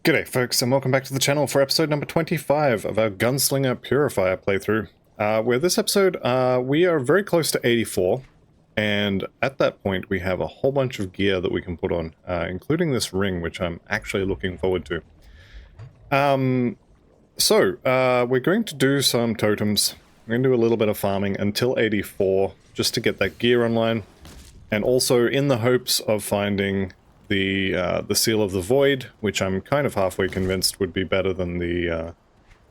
G'day folks, and welcome back to the channel for episode number 25 of our Gunslinger Purifier playthrough. Where this episode, we are very close to 84, and at that point we have a whole bunch of gear that we can put on, including this ring, which I'm actually looking forward to. We're going to do some totems. We're going to do a little bit of farming until 84, just to get that gear online, and also in the hopes of finding the Seal of the Void, which I'm kind of halfway convinced would be better than the,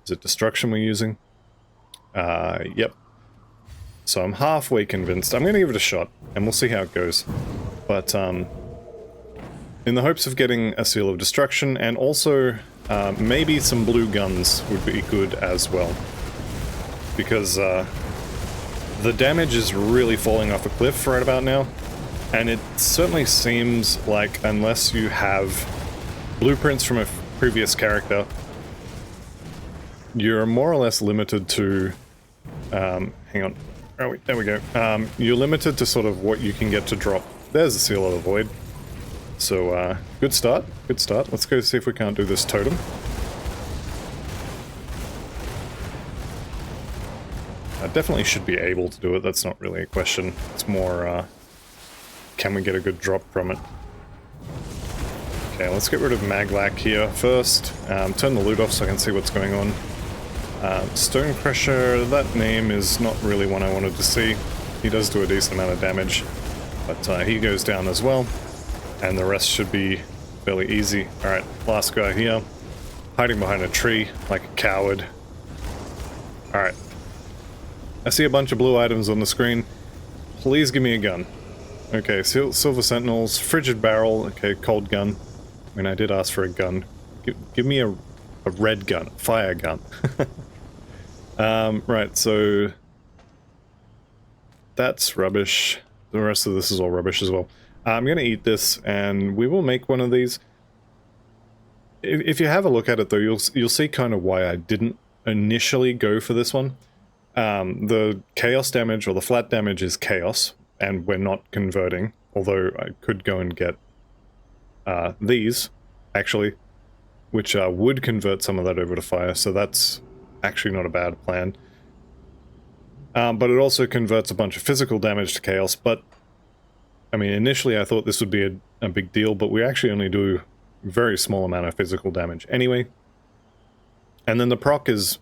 is it Destruction we're using? Yep. So I'm halfway convinced. I'm going to give it a shot, and we'll see how it goes. But, in the hopes of getting a Seal of Destruction, and also, maybe some blue guns would be good as well. Because, the damage is really falling off a cliff right about now. And it certainly seems like, unless you have blueprints from a previous character, you're more or less limited to, hang on, oh, there we go, you're limited to sort of what you can get to drop. There's the Seal of the Void. So, good start, good start. Let's go see if we can't do this totem. I definitely should be able to do it, that's not really a question. It's more, can we get a good drop from it? Okay, let's get rid of Maglac here first. Turn the loot off so I can see what's going on. Stone Crusher, that name is not really one I wanted to see. He does do a decent amount of damage, but he goes down as well. And the rest should be fairly easy. Alright, last guy here. Hiding behind a tree like a coward. Alright. I see a bunch of blue items on the screen. Please give me a gun. Okay, Silver Sentinels, Frigid Barrel, okay, cold gun. I mean, I did ask for a gun. Give me a red gun, fire gun. Right, so... that's rubbish. The rest of this is all rubbish as well. I'm gonna eat this, and we will make one of these. If you have a look at it, though, you'll see kind of why I didn't initially go for this one. The chaos damage, or the flat damage, is chaos. And we're not converting, although I could go and get these, actually, which would convert some of that over to fire, so that's actually not a bad plan. But it also converts a bunch of physical damage to chaos, but, I mean, initially I thought this would be a big deal, but we actually only do a very small amount of physical damage anyway. And then the proc is,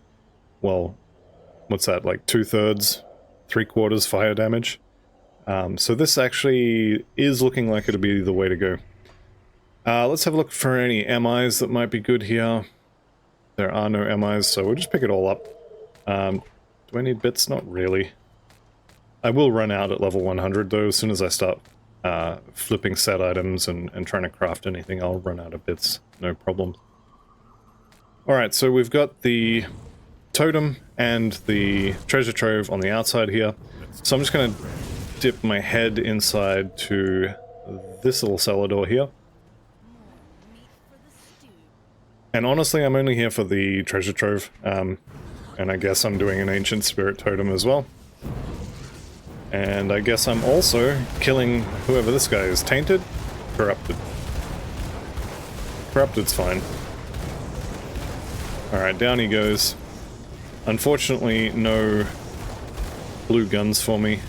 well, what's that, like 2/3, 3/4 fire damage? So this actually is looking like it'll be the way to go. Let's have a look for any MIs that might be good here. There are no MIs, so we'll just pick it all up. Do I need bits? Not really. I will run out at level 100 though. As soon as I start flipping set items and trying to craft anything, I'll run out of bits. No problem. Alright, so we've got the totem and the treasure trove on the outside here. So I'm just going to dip my head inside to this little cellar door here. And honestly, I'm only here for the treasure trove. And I guess I'm doing an ancient spirit totem as well. And I guess I'm also killing whoever this guy is. Tainted? Corrupted. Corrupted's fine. Alright, down he goes. Unfortunately, no blue guns for me.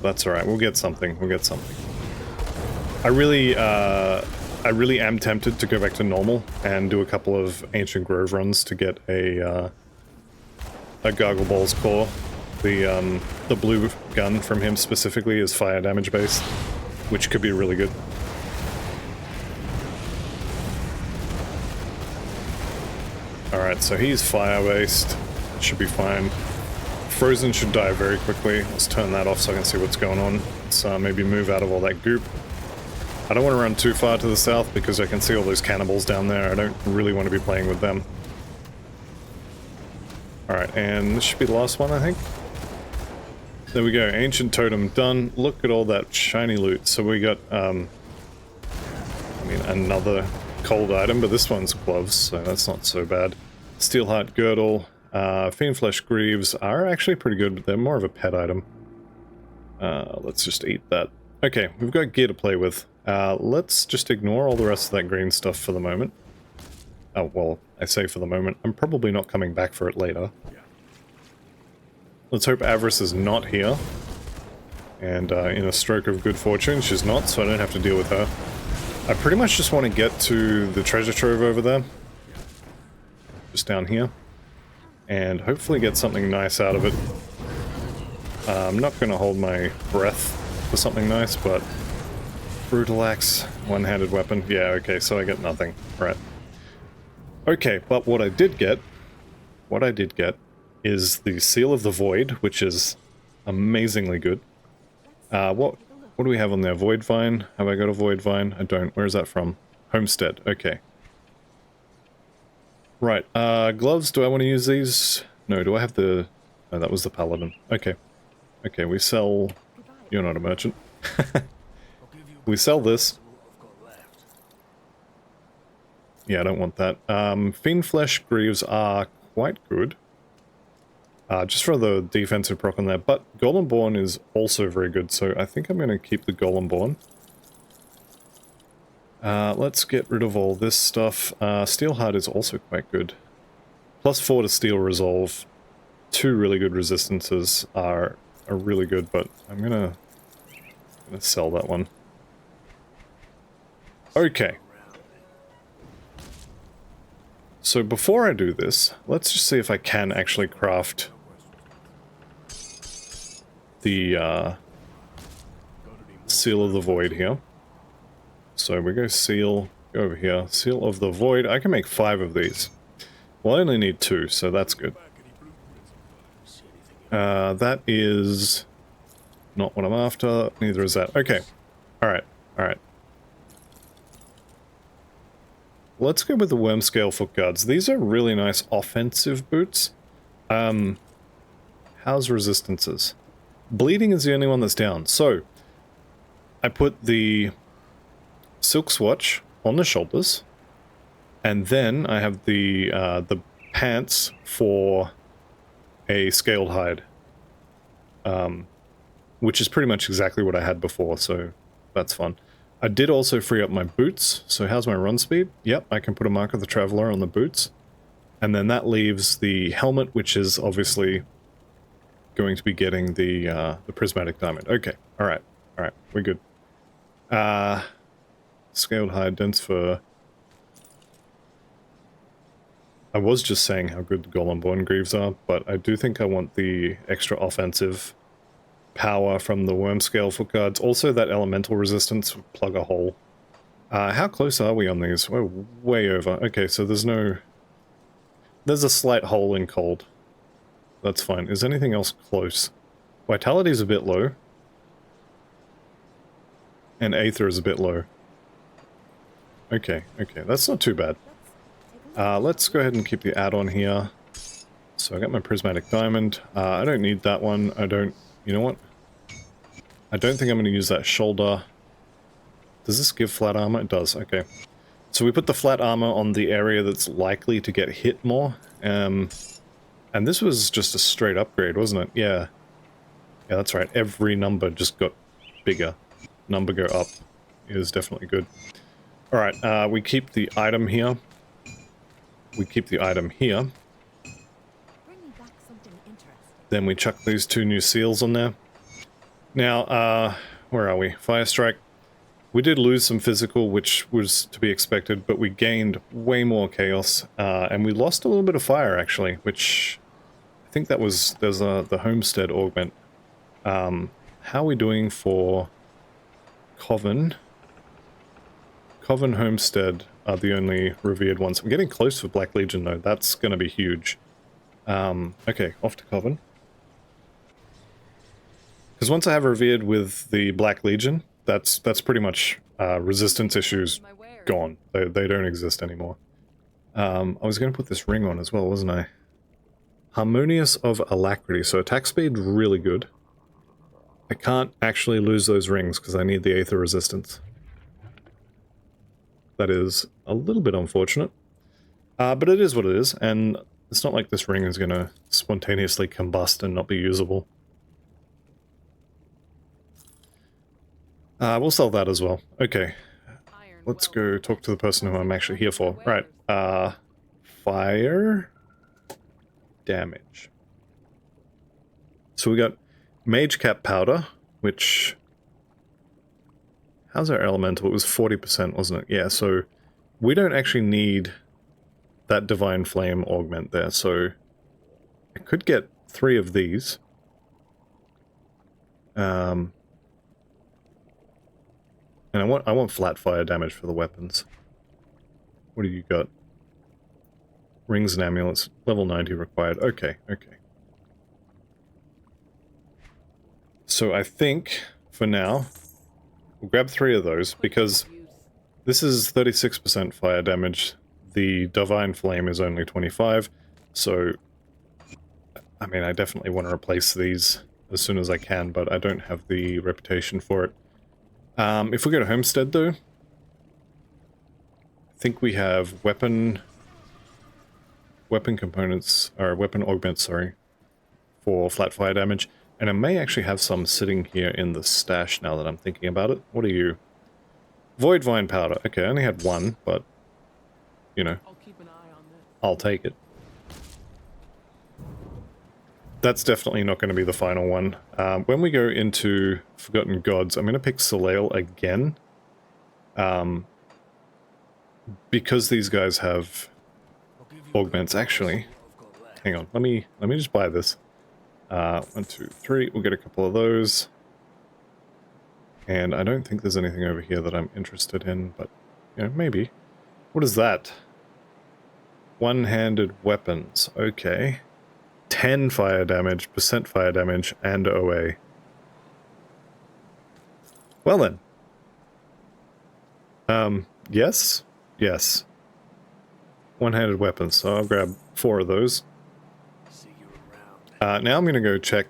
That's alright, we'll get something, we'll get something. I really am tempted to go back to normal and do a couple of Ancient Grove runs to get a Gargle Ball's core. The blue gun from him specifically is fire damage based, which could be really good. Alright, so he's fire based, should be fine. Frozen should die very quickly. Let's turn that off so I can see what's going on. Let's maybe move out of all that goop. I don't want to run too far to the south because I can see all those cannibals down there. I don't really want to be playing with them. Alright, and this should be the last one, I think. There we go, Ancient Totem done. Look at all that shiny loot. So we got, I mean, another cold item, but this one's gloves, so that's not so bad. Steelheart Girdle. Fiendflesh Greaves are actually pretty good, but they're more of a pet item. Let's just eat that. Okay, we've got gear to play with. Let's just ignore all the rest of that green stuff for the moment. Oh, well, I say for the moment. I'm probably not coming back for it later. Let's hope Avarice is not here. And in a stroke of good fortune, she's not, so I don't have to deal with her. I pretty much just want to get to the treasure trove over there. Just down here. And hopefully get something nice out of it. I'm not going to hold my breath for something nice, but... Brutal axe, one-handed weapon. Yeah, okay, so I get nothing. Right. Okay, but what I did get is the Seal of the Void, which is amazingly good. What do we have on there? Void Vine? Have I got a Void Vine? I don't. Where is that from? Homestead. Okay. Right. Gloves. Do I want to use these? No. Do I have the... Oh, that was the Paladin. Okay. Okay, we sell... You're not a merchant. We sell this. Yeah, I don't want that. Fiend Flesh Greaves are quite good. Just for the defensive proc on there. But Golemborn is also very good, so I think I'm going to keep the Golemborn. Let's get rid of all this stuff. Steelheart is also quite good. +4 to Steel Resolve. 2 really good resistances are really good, but I'm gonna sell that one. Okay. So before I do this, let's just see if I can actually craft the Seal of the Void here. So we go Seal, go over here, Seal of the Void. I can make 5 of these. Well, I only need 2, so that's good. That is not what I'm after, neither is that. Okay, alright, alright. Let's go with the Worm Scale Foot Guards. These are really nice offensive boots. How's resistances? Bleeding is the only one that's down. So, I put the Silk Swatch on the shoulders, and then I have the pants for a scaled hide, which is pretty much exactly what I had before, so that's fun. I did also free up my boots, so how's my run speed? Yep, I can put a Mark of the Traveler on the boots. And then that leaves the helmet, which is obviously going to be getting the Prismatic Diamond. Okay, alright, we're good. Scaled hide, dense fur. I was just saying how good the Golemborn Greaves are, but I do think I want the extra offensive power from the Worm Scale Foot Guards. Also, that elemental resistance would plug a hole. How close are we on these? We're way over. Okay, so there's no... There's a slight hole in cold. That's fine. Is anything else close? Vitality is a bit low. And Aether is a bit low. Okay, okay, that's not too bad. Let's go ahead and keep the add-on here. So I got my Prismatic Diamond. I don't need that one. I don't... You know what? I don't think I'm going to use that shoulder. Does this give flat armor? It does, okay. So we put the flat armor on the area that's likely to get hit more. And this was just a straight upgrade, wasn't it? Yeah. Yeah, that's right. Every number just got bigger. Number go up is definitely good. Alright, we keep the item here. We keep the item here. Then we chuck these 2 new seals on there. Now, where are we? Fire Strike. We did lose some physical, which was to be expected, but we gained way more chaos. And we lost a little bit of fire, actually, which... I think that was... There's the Homestead augment. How are we doing for... Coven? Coven, Homestead are the only revered ones. I'm getting close for Black Legion, though. That's going to be huge. Okay, off to Coven. Because once I have revered with the Black Legion, that's pretty much resistance issues gone. They don't exist anymore. I was going to put this ring on as well, wasn't I? Harmonious of Alacrity, so attack speed really good. I can't actually lose those rings because I need the Aether resistance. That is a little bit unfortunate. But it is what it is, and it's not like this ring is going to spontaneously combust and not be usable. We'll sell that as well. Okay. Let's go talk to the person who I'm actually here for. Right. Fire damage. So we got Mage Cap Powder, which... How's our elemental? It was 40%, wasn't it? Yeah, so we don't actually need that Divine Flame augment there, so I could get 3 of these. And I want flat fire damage for the weapons. What do you got? Rings and amulets, level 90 required. Okay, okay. So I think, for now, we'll grab 3 of those, because this is 36% fire damage. The Divine Flame is only 25, so... I mean, I definitely want to replace these as soon as I can, but I don't have the reputation for it. If we go to Homestead, though, I think we have weapon components, or weapon augments, sorry, for flat fire damage. And I may actually have some sitting here in the stash now that I'm thinking about it. What are you? Void Vine Powder. Okay, I only had 1, but, you know, I'll take it. That's definitely not going to be the final one. When we go into Forgotten Gods, I'm going to pick Soleil again. Because these guys have augments. Actually, hang on. Let me just buy this. 1, 2, 3. We'll get a couple of those. And I don't think there's anything over here that I'm interested in, but, you know, maybe. What is that? One-handed weapons. Okay. 10 fire damage, percent fire damage, and OA. Well then. Yes? Yes. One-handed weapons, so I'll grab 4 of those. Now I'm gonna go check...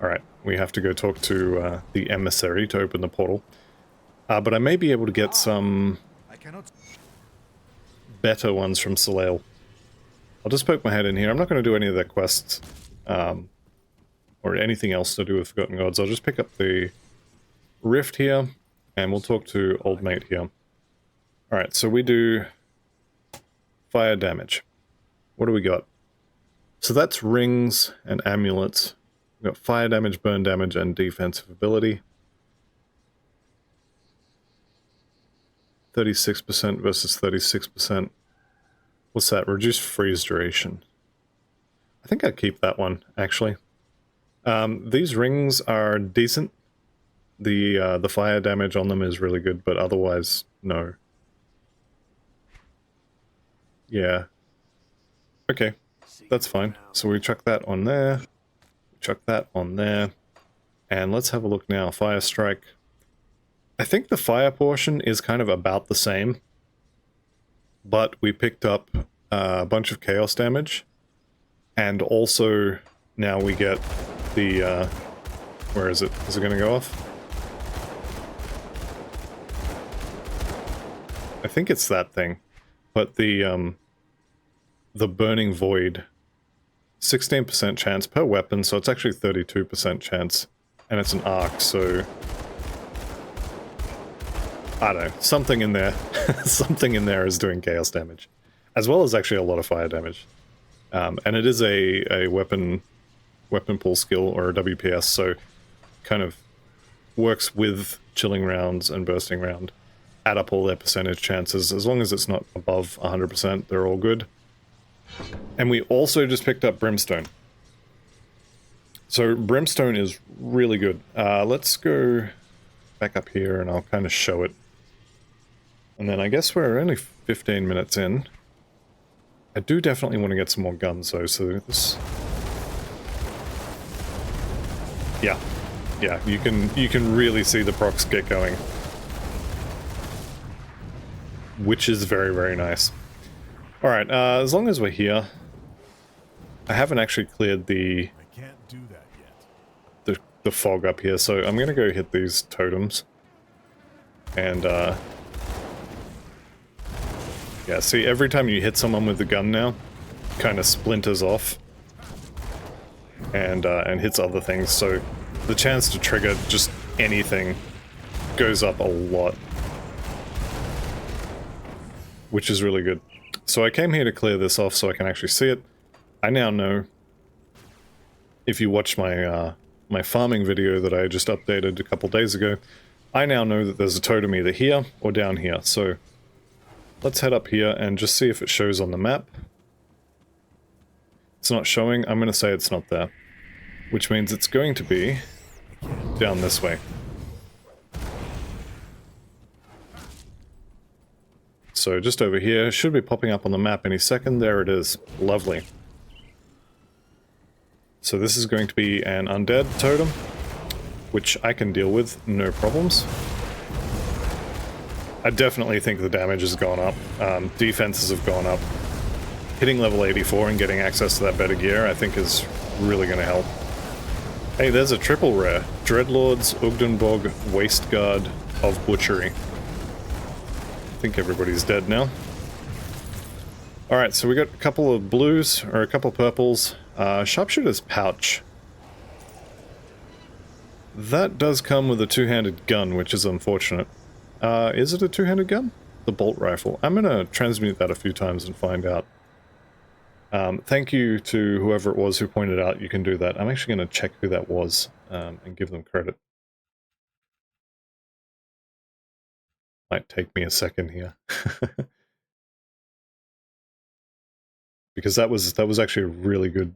Alright, we have to go talk to the emissary to open the portal. But I may be able to get some better ones from Soleil. I'll just poke my head in here. I'm not going to do any of their quests, or anything else to do with Forgotten Gods. I'll just pick up the Rift here, and we'll talk to Old Mate here. Alright, so we do fire damage. What do we got? So that's rings and amulets. We've got fire damage, burn damage, and defensive ability. 36% versus 36%. What's that? Reduced freeze duration. I think I'd keep that one, actually. These rings are decent. The fire damage on them is really good, but otherwise, no. Yeah. Okay, that's fine. So we chuck that on there. Chuck that on there. And let's have a look now. Fire Strike. I think the fire portion is kind of about the same. But we picked up a bunch of chaos damage. And also, now we get the, where is it? Is it going to go off? I think it's that thing. But the Burning Void, 16% chance per weapon, so it's actually 32% chance. And it's an arc, so... I don't know, something in there. Something in there is doing chaos damage. As well as actually a lot of fire damage. And it is a weapon pull skill, or a WPS, so kind of works with chilling rounds and bursting round. Add up all their percentage chances. As long as it's not above 100%, they're all good. And we also just picked up Brimstone. So Brimstone is really good. Let's go back up here and I'll kind of show it. And then I guess we're only 15 minutes in. I do definitely want to get some more guns though, so this... Yeah. Yeah, you can really see the procs get going. Which is very, very nice. Alright, as long as we're here... I haven't actually cleared the... I can't do that yet. The fog up here, so I'm gonna go hit these totems. And, yeah, see, every time you hit someone with the gun now, kind of splinters off. And hits other things, so the chance to trigger just anything goes up a lot, which is really good. So I came here to clear this off so I can actually see it. I now know, if you watch my my farming video that I just updated a couple days ago, I now know that there's a totem either here or down here. So let's head up here and just see if it shows on the map. It's not showing. I'm going to say it's not there, which means it's going to be down this way. So just over here, should be popping up on the map any second. There it is. Lovely. So this is going to be an undead totem, which I can deal with, no problems. I definitely think the damage has gone up. Defenses have gone up. Hitting level 84 and getting access to that better gear, I think, is really going to help. Hey, there's a triple rare. Dreadlords, Ugdenbog, Wasteguard of Butchery. I think everybody's dead now. Alright, so we got a couple of blues, or a couple of purples. Sharpshooter's pouch. That does come with a two-handed gun, which is unfortunate. Is it a two-handed gun? The bolt rifle. I'm gonna transmute that a few times and find out. Thank you to whoever it was who pointed out you can do that. I'm actually gonna check who that was, and give them credit. Might take me a second here. Because that was actually a really good,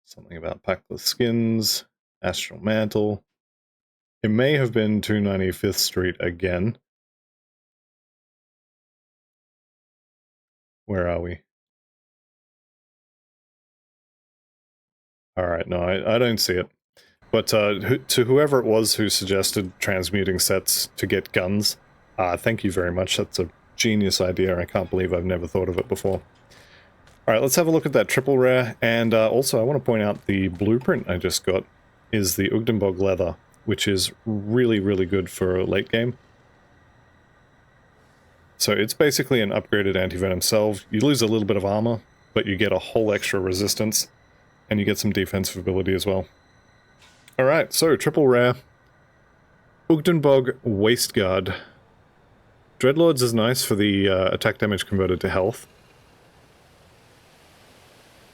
something about Packless Skins, Astral Mantle. It may have been 295th Street again. Where are we? Alright, no, I don't see it. But to whoever it was who suggested transmuting sets to get guns, thank you very much. That's a genius idea. I can't believe I've never thought of it before. Alright, let's have a look at that triple rare, and also I want to point out the blueprint I just got is the Ugdenbog leather, which is really, really good for late game. So it's basically an upgraded anti-venom salve. You lose a little bit of armor, but you get a whole extra resistance, and you get some defensive ability as well. Alright, so triple rare. Ugdenbog Wasteguard. Dreadlords is nice for the attack damage converted to health.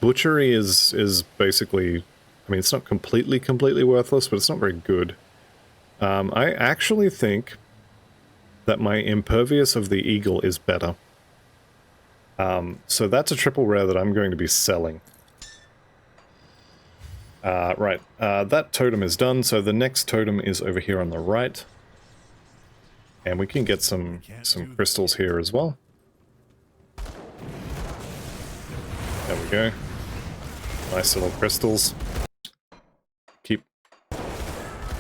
Butchery is basically, I mean, it's not completely worthless, but it's not very good. I actually think that my Impervious of the Eagle is better. So that's a triple rare that I'm going to be selling. Right, that totem is done, so the next totem is over here on the right. And we can get some crystals here as well. There we go. Nice little crystals.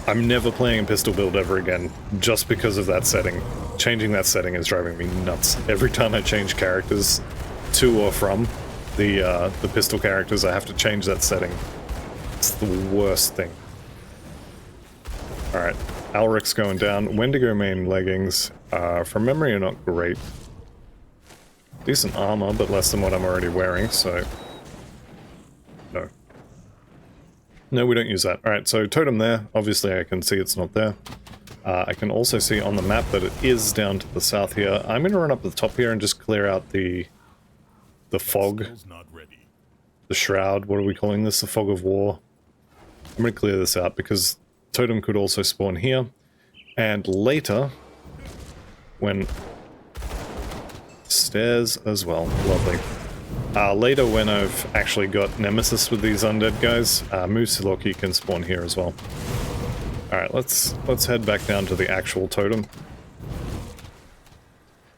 I'm never playing a pistol build ever again, just because of that setting. Changing that setting is driving me nuts. Every time I change characters to or from the pistol characters, I have to change that setting. It's the worst thing. Alright, Alric's going down. Wendigo main leggings, from memory, are not great. Decent armor, but less than what I'm already wearing, so... No. No, we don't use that. Alright, so totem there. Obviously I can see it's not there. I can also see on the map that it is down to the south here. I'm going to run up the top here and just clear out the fog. The shroud, what are we calling this? The fog of war. I'm going to clear this out because totem could also spawn here. And later, when... Stairs as well. Lovely. Later, when I've actually got Nemesis with these undead guys, Musiloki can spawn here as well. Alright, let's head back down to the actual totem.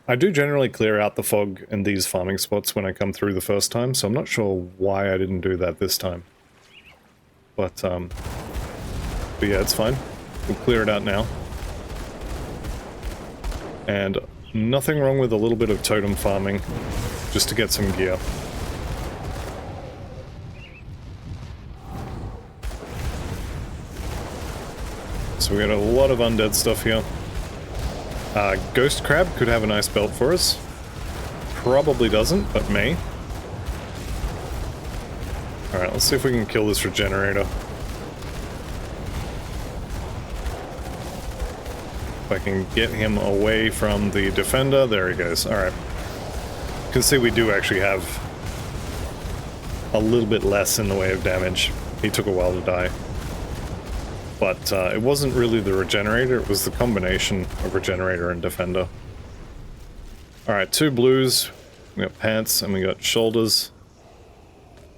I do generally clear out the fog in these farming spots when I come through the first time, so I'm not sure why I didn't do that this time. But yeah, it's fine. We'll clear it out now. And nothing wrong with a little bit of totem farming, just to get some gear. So we got a lot of undead stuff here. Ghost Crab could have a nice belt for us. Probably doesn't, but may. Alright, let's see if we can kill this regenerator. I can get him away from the defender. There he goes. Alright. You can see we do actually have a little bit less in the way of damage. He took a while to die. But it wasn't really the regenerator, it was the combination of regenerator and defender. Alright, 2 blues. We got pants and we got shoulders.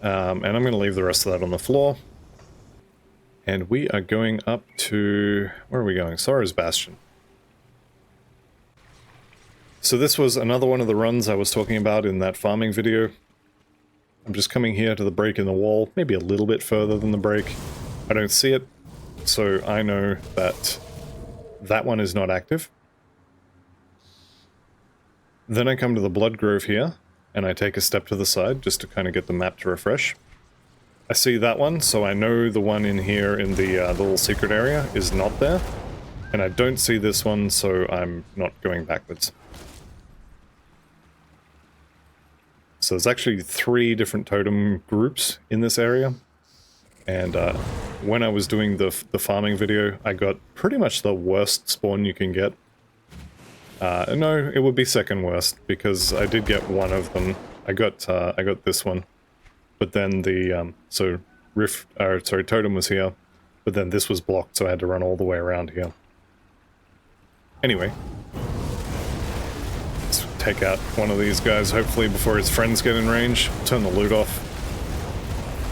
And I'm going to leave the rest of that on the floor. And we are going up to... where are we going? Sorrow's Bastion. So this was another one of the runs I was talking about in that farming video. I'm just coming here to the break in the wall, maybe a little bit further than the break. I don't see it, so I know that that one is not active. Then I come to the Blood Grove here, and I take a step to the side just to kind of get the map to refresh. I see that one, so I know the one in here in the little secret area is not there. And I don't see this one, so I'm not going backwards. So there's actually 3 different totem groups in this area. And when I was doing the farming video, I got pretty much the worst spawn you can get. No, it would be second worst, because I did get one of them. I got this one. But then the, totem was here, but then this was blocked, so I had to run all the way around here. Anyway. Let's take out one of these guys, hopefully before his friends get in range. Turn the loot off.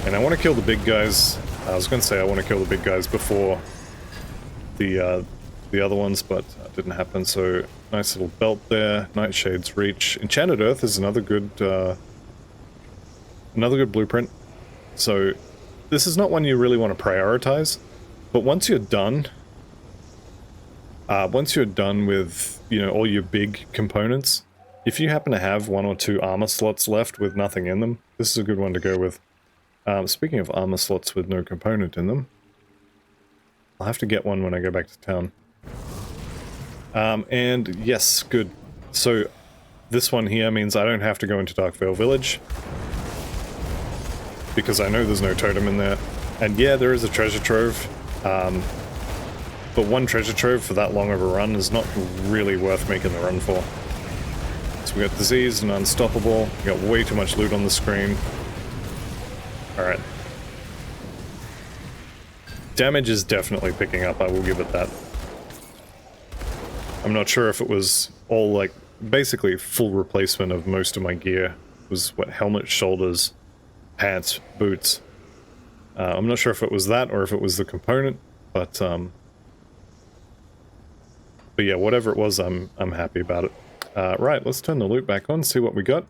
And I want to kill the big guys. I was going to say I want to kill the big guys before the other ones, but that didn't happen, so nice little belt there. Nightshade's Reach. Enchanted Earth is another good blueprint. So this is not one you really want to prioritize, but once you're done with, you know, all your big components, if you happen to have 1 or 2 armor slots left with nothing in them, this is a good one to go with. Speaking of armor slots with no component in them, I'll have to get one when I go back to town. And yes, good. So this one here means I don't have to go into Darkvale Village, because I know there's no totem in there. And yeah, there is a treasure trove, but one treasure trove for that long of a run is not really worth making the run for. So we got Diseased and Unstoppable, we got way too much loot on the screen. Alright. Damage is definitely picking up, I will give it that. I'm not sure if it was all, like, basically full replacement of most of my gear. It was, what, helmet, shoulders, pants, boots. I'm not sure if it was that or if it was the component, but yeah, whatever it was, I'm happy about it. Right, let's turn the loot back on, see what we got.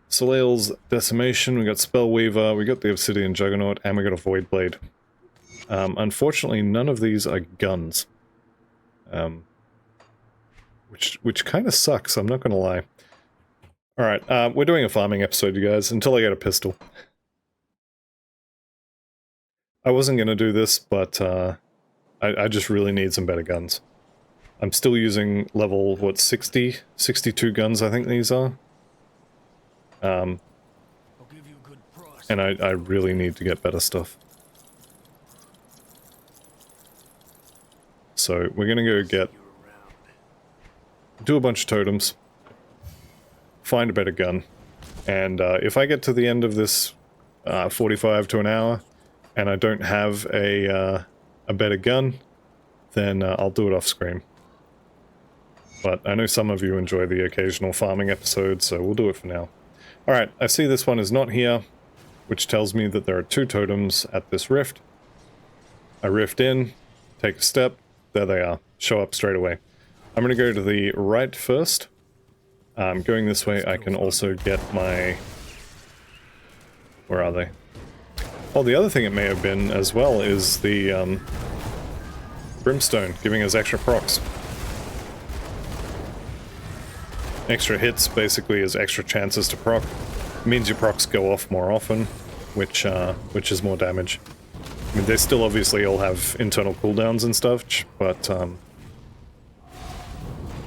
Soleil's Decimation, we got Spellweaver, we got the Obsidian Juggernaut, and we got a Void Blade. Unfortunately, none of these are guns. Which kind of sucks, I'm not gonna lie. Alright, we're doing a farming episode, you guys, until I get a pistol. I wasn't gonna do this, but I just really need some better guns. I'm still using level, what, 60? 62 guns, I think these are. And I really need to get better stuff. So we're gonna go do a bunch of totems, find a better gun, and if I get to the end of this 45 to an hour and I don't have a better gun, then I'll do it off screen. But I know some of you enjoy the occasional farming episode, so we'll do it for now. Alright, I see this one is not here, which tells me that there are 2 totems at this rift. I rift in, take a step, there they are, show up straight away. I'm going to go to the right first. Going this way, I can also get my... Where are they? Oh, the other thing it may have been as well is the Brimstone, giving us extra procs. Extra hits basically is extra chances to proc. It means your procs go off more often, which is more damage. I mean, they still obviously all have internal cooldowns and stuff, but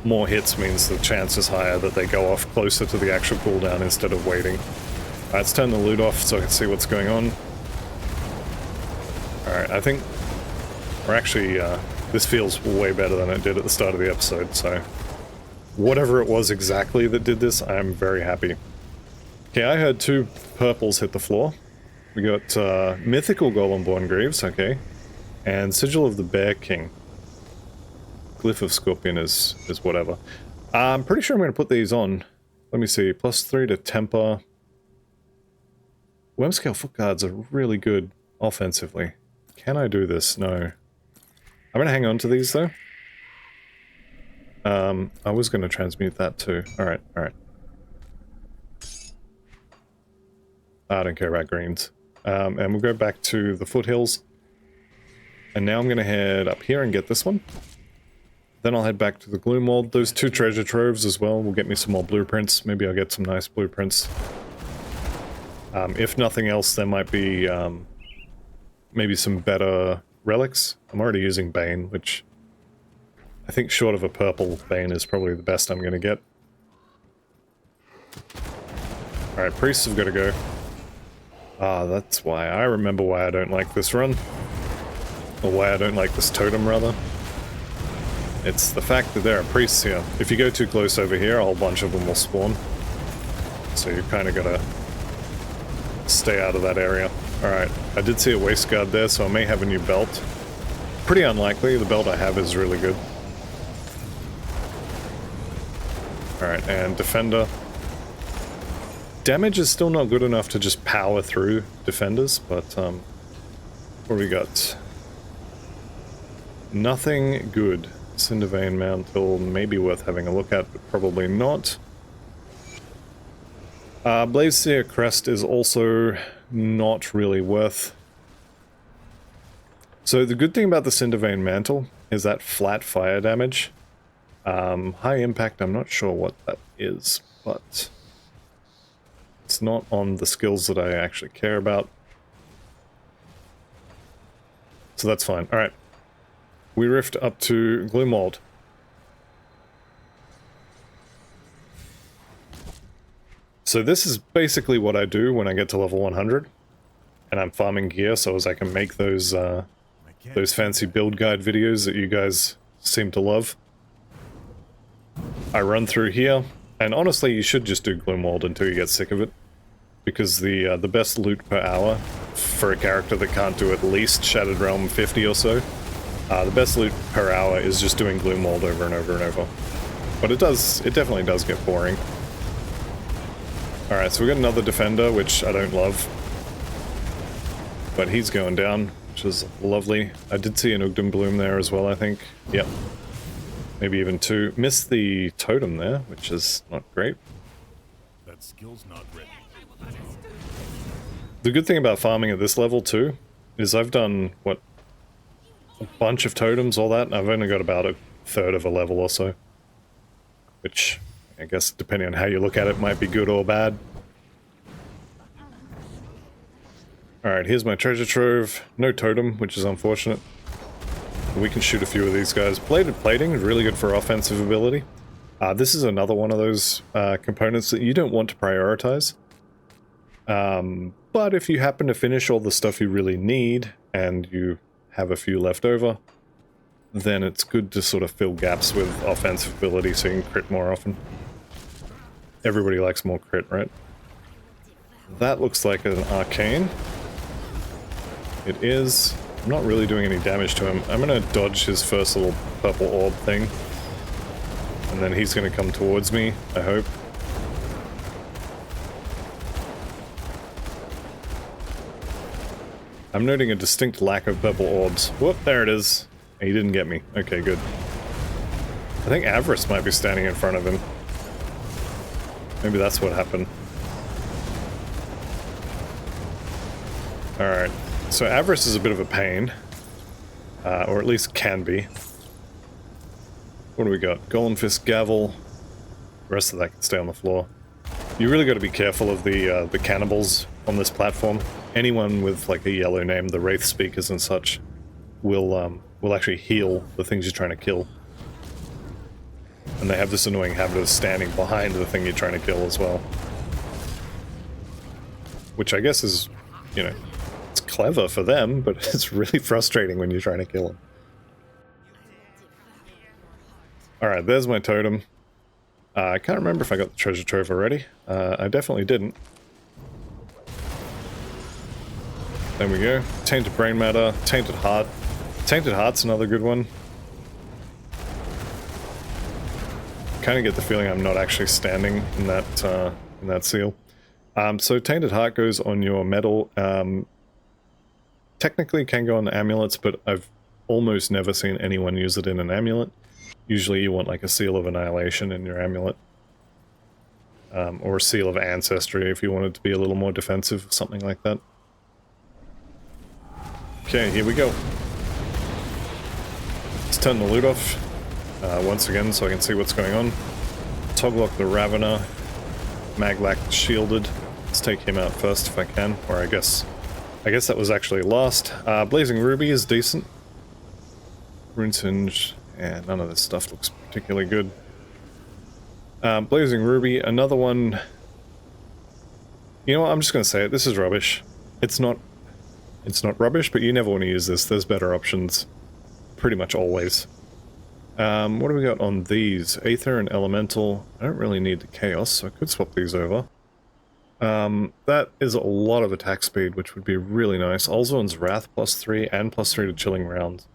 more hits means the chance is higher that they go off closer to the actual cooldown instead of waiting. Alright, let's turn the loot off so I can see what's going on. Alright, I think we're actually This feels way better than it did at the start of the episode, so whatever it was exactly that did this, I'm very happy. Okay, I heard 2 purples hit the floor. We got Mythical Golemborn Greaves, okay, and Sigil of the Bear King. Glyph of Scorpion is whatever. I'm pretty sure I'm going to put these on. Let me see, +3 to Temper. Wormscale Foot Guards are really good offensively. Can I do this? No. I'm going to hang on to these, though. I was going to transmute that, too. Alright, alright. I don't care about greens. And we'll go back to the foothills. And now I'm going to head up here and get this one. Then I'll head back to the Gloomwald. Those 2 treasure troves as well will get me some more blueprints. Maybe I'll get some nice blueprints. If nothing else, there might be maybe some better relics. I'm already using Bane, which I think short of a purple Bane is probably the best I'm going to get. Alright, priests have got to go. Ah, that's why. I remember why I don't like this run. Or why I don't like this totem, rather. It's the fact that there are priests here. If you go too close over here, a whole bunch of them will spawn. So you kind of gotta stay out of that area. Alright, I did see a waist guard there, so I may have a new belt. Pretty unlikely, the belt I have is really good. Alright, and Defender. Damage is still not good enough to just power through Defenders, but what do we got? Nothing good. Cindervane Mantle may be worth having a look at, but probably not. Blazeseer Crest is also not really worth. So the good thing about the Cindervane Mantle is that flat fire damage. High impact, I'm not sure what that is, but it's not on the skills that I actually care about. So that's fine. Alright. We rift up to Gloomwald. So this is basically what I do when I get to level 100. And I'm farming gear so as I can make those fancy build guide videos that you guys seem to love. I run through here, and honestly you should just do Gloomwald until you get sick of it. Because the best loot per hour for a character that can't do at least Shattered Realm 50 or so, the best loot per hour is just doing Gloomwald over and over and over. But it definitely does get boring. Alright, so we got another Defender, which I don't love. But he's going down, which is lovely. I did see an Ugdam Bloom there as well, I think. Yep. Maybe even 2. Missed the totem there, which is not great. That skill's not ready. The good thing about farming at this level too is I've done, what, a bunch of totems, all that, and I've only got about a third of a level or so. Which, I guess, depending on how you look at it, might be good or bad. Alright, here's my treasure trove. No totem, which is unfortunate. We can shoot a few of these guys. Bladed plating is really good for offensive ability. This is another one of those components that you don't want to prioritize. But if you happen to finish all the stuff you really need, and you have a few left over, then it's good to sort of fill gaps with offensive ability so you can crit more often. Everybody likes more crit, right? That looks like an arcane. It is. I'm not really doing any damage to him. I'm gonna dodge his first little purple orb thing. And then he's gonna come towards me, I hope. I'm noting a distinct lack of purple orbs. Whoop, there it is. He didn't get me. Okay, good. I think Avarice might be standing in front of him. Maybe that's what happened. Alright. So Avarice is a bit of a pain. Or at least can be. What do we got? Golem Fist, Gavel. The rest of that can stay on the floor. You really got to be careful of the cannibals on this platform. Anyone with like a yellow name, the Wraith Speakers and such, will actually heal the things you're trying to kill. And they have this annoying habit of standing behind the thing you're trying to kill as well. Which I guess is, you know, it's clever for them, but it's really frustrating when you're trying to kill them. Alright, there's my totem. I can't remember if I got the treasure trove already. I definitely didn't. There we go. Tainted brain matter, tainted heart. Tainted heart's another good one. Kind of get the feeling I'm not actually standing in that seal. So tainted heart goes on your metal. Technically can go on amulets, but I've almost never seen anyone use it in an amulet. Usually you want like a seal of annihilation in your amulet. Or a seal of ancestry if you wanted to be a little more defensive, something like that. Okay, here we go. Let's turn the loot off once again so I can see what's going on. Toglock the Ravener. Maglac shielded. Let's take him out first if I can, or I guess that was actually last. Blazing Ruby is decent. Runesinge, yeah, none of this stuff looks particularly good. Blazing Ruby, another one. You know what, I'm just gonna say it, this is rubbish. It's not rubbish, but you never want to use this. There's better options. Pretty much always. What do we got on these? Aether and Elemental. I don't really need the Chaos, so I could swap these over. That is a lot of attack speed, which would be really nice. Olzorn's Wrath +3 and +3 to Chilling Rounds.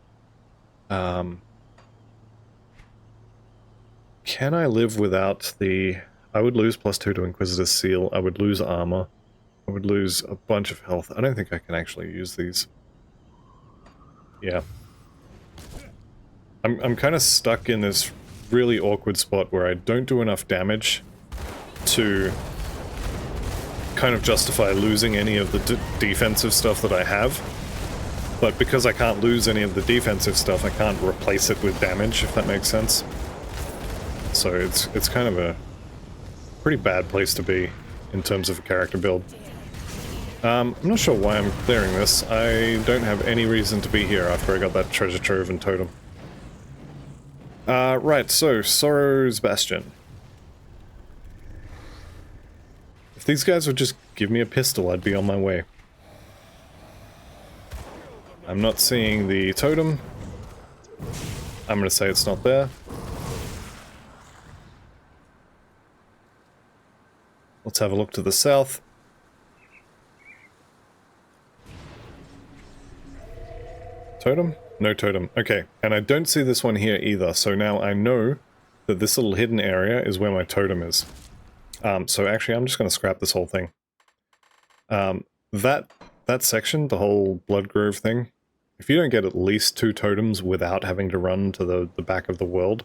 Can I live without the... I would lose +2 to Inquisitor's Seal. I would lose armor. I would lose a bunch of health. I don't think I can actually use these. Yeah. I'm kind of stuck in this really awkward spot where I don't do enough damage to kind of justify losing any of the defensive stuff that I have. But because I can't lose any of the defensive stuff, I can't replace it with damage, if that makes sense. So it's kind of a pretty bad place to be in terms of a character build. I'm not sure why I'm clearing this. I don't have any reason to be here after I got that treasure trove and totem. Right, so Sorrow's Bastion. If these guys would just give me a pistol, I'd be on my way. I'm not seeing the totem. I'm gonna say it's not there. Let's have a look to the south. Totem? No totem. Okay, and I don't see this one here either, so now I know that this little hidden area is where my totem is. So actually I'm just going to scrap this whole thing. That section, the whole Blood Grove thing, if you don't get at least 2 totems without having to run to the back of the world,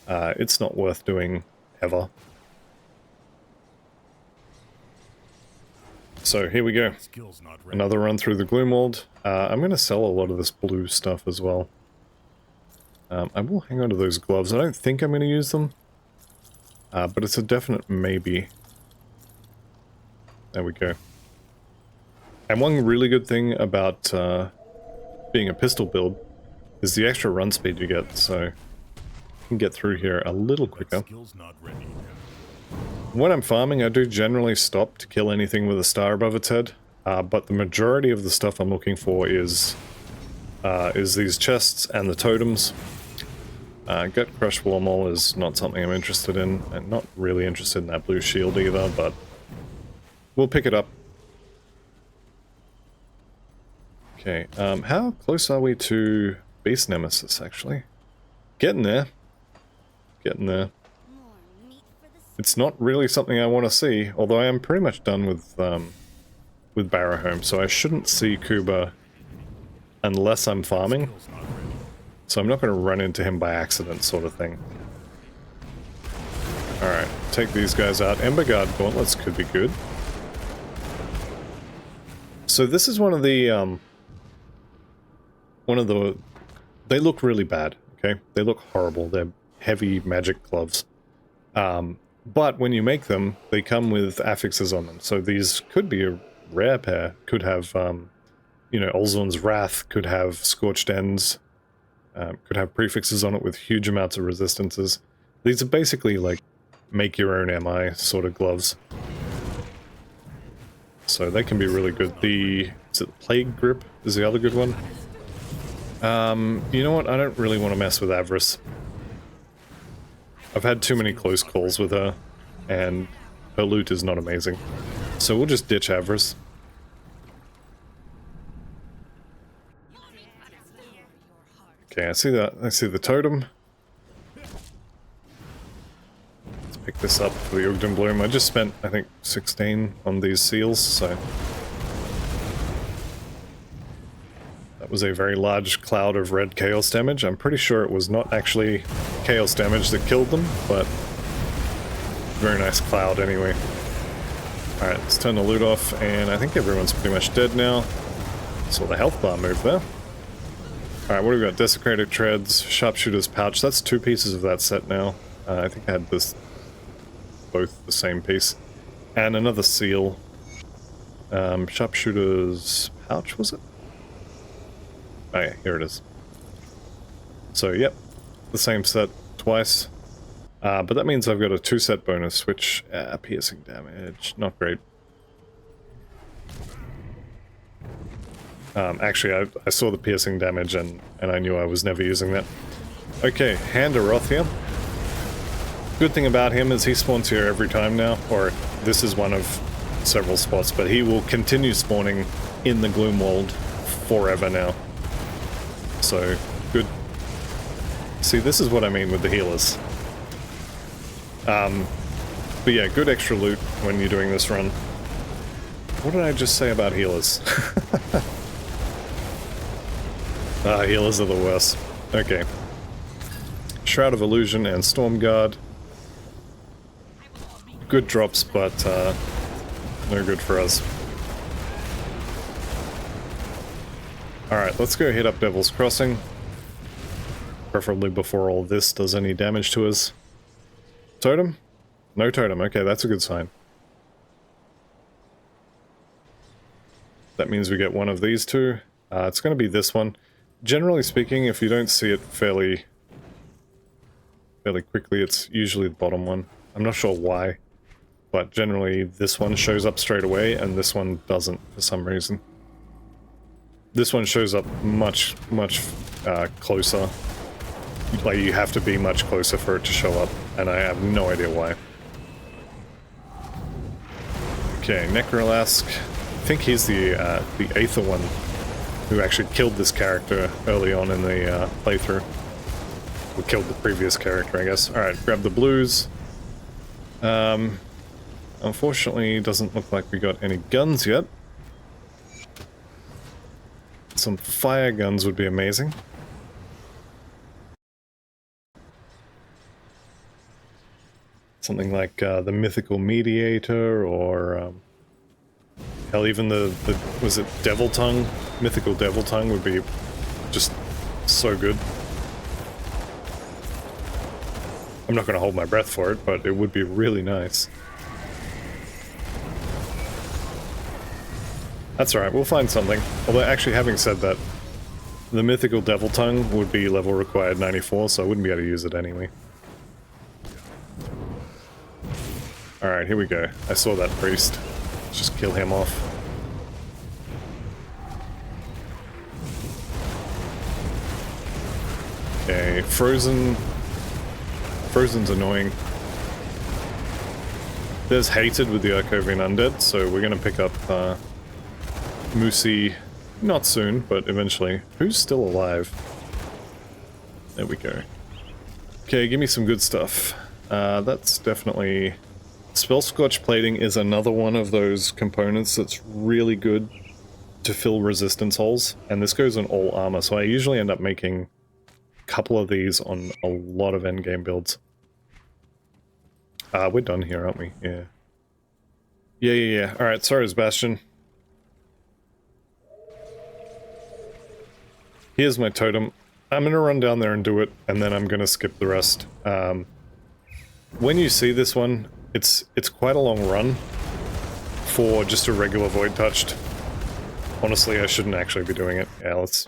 it's not worth doing ever. So here we go. Another run through the Gloomwald. I'm going to sell a lot of this blue stuff as well. I will hang on to those gloves. I don't think I'm going to use them. But it's a definite maybe. There we go. And one really good thing about being a pistol build is the extra run speed you get, so you can get through here a little quicker. When I'm farming, I do generally stop to kill anything with a star above its head, but the majority of the stuff I'm looking for is these chests and the totems. Gut Crush Warmaul is not something I'm interested in, and not really interested in that blue shield either, but we'll pick it up. Okay, how close are we to Beast Nemesis, actually? Getting there. Getting there. It's not really something I want to see, although I am pretty much done with Barrowhome, so I shouldn't see Kuba unless I'm farming. So I'm not going to run into him by accident, sort of thing. Alright, take these guys out. Emberguard Gauntlets could be good. So this is one of the... They look really bad, okay? They look horrible. They're heavy magic gloves. But when you make them, they come with affixes on them. So these could be a rare pair. Could have, you know, Olzorn's Wrath, could have Scorched Ends, could have prefixes on it with huge amounts of resistances. These are basically like make your own MI sort of gloves. So they can be really good. Is it Plague Grip is the other good one? You know what? I don't really want to mess with Avarice. I've had too many close calls with her, and her loot is not amazing. So we'll just ditch Avarice. Okay, I see that. I see the totem. Let's pick this up for the Ugden Bloom. I just spent, I think, 16 on these seals, so... that was a very large cloud of red chaos damage. I'm pretty sure it was not actually chaos damage that killed them, but... very nice cloud anyway. Alright, let's turn the loot off, and I think everyone's pretty much dead now. Saw the health bar move there. Alright, what do we got? Desecrated Treads, Sharpshooter's Pouch. That's 2 pieces of that set now. I think I had this... both the same piece. And another seal. Sharpshooter's Pouch, was it? Oh yeah, here it is. So, yep. The same set twice. But that means I've got a 2-set bonus, which... piercing damage. Not great. Actually, I saw the piercing damage and I knew I was never using that. Okay, Hand of Wrath here. Good thing about him is he spawns here every time now, or this is one of several spots, but he will continue spawning in the Gloomwald forever now. So, good. See, this is what I mean with the healers. But yeah, good extra loot when you're doing this run. What did I just say about healers? Healers are the worst. Okay. Shroud of Illusion and Storm Guard. Good drops, but no good for us. Alright, let's go hit up Devil's Crossing. Preferably before all this does any damage to us. Totem? No totem. Okay, that's a good sign. That means we get one of these two. It's going to be this one. Generally speaking, if you don't see it fairly quickly, it's usually the bottom one. I'm not sure why, but generally this one shows up straight away and this one doesn't for some reason. This one shows up much closer. Like, you have to be much closer for it to show up, and I have no idea why. Okay, Necrolask. I think he's the Aether one who actually killed this character early on in the playthrough. Or killed the previous character, I guess. Alright, grab the blues. Unfortunately, it doesn't look like we got any guns yet. Some fire guns would be amazing. Something like the Mythical Mediator, or hell, even the was it Devil Tongue? Mythical Devil Tongue would be just so good. I'm not going to hold my breath for it, but it would be really nice. That's alright, we'll find something. Although, actually, having said that, the Mythical Devil Tongue would be level required 94, so I wouldn't be able to use it anyway. Alright, here we go. I saw that priest. Let's just kill him off. Okay, Frozen. Frozen's annoying. There's Hated with the Urkovian Undead, so we're gonna pick up Moosey, not soon, but eventually. Who's still alive? There we go. Okay, give me some good stuff. That's definitely... Spellscorch Plating is another one of those components that's really good to fill resistance holes, and this goes on all armor, so I usually end up making a couple of these on a lot of endgame builds. We're done here, aren't we? Yeah. Yeah. Alright, sorry, Sebastian. Here's my totem. I'm gonna run down there and do it, and then I'm gonna skip the rest. When you see this one, it's quite a long run for just a regular Void Touched. Honestly, I shouldn't actually be doing it. Yeah, let's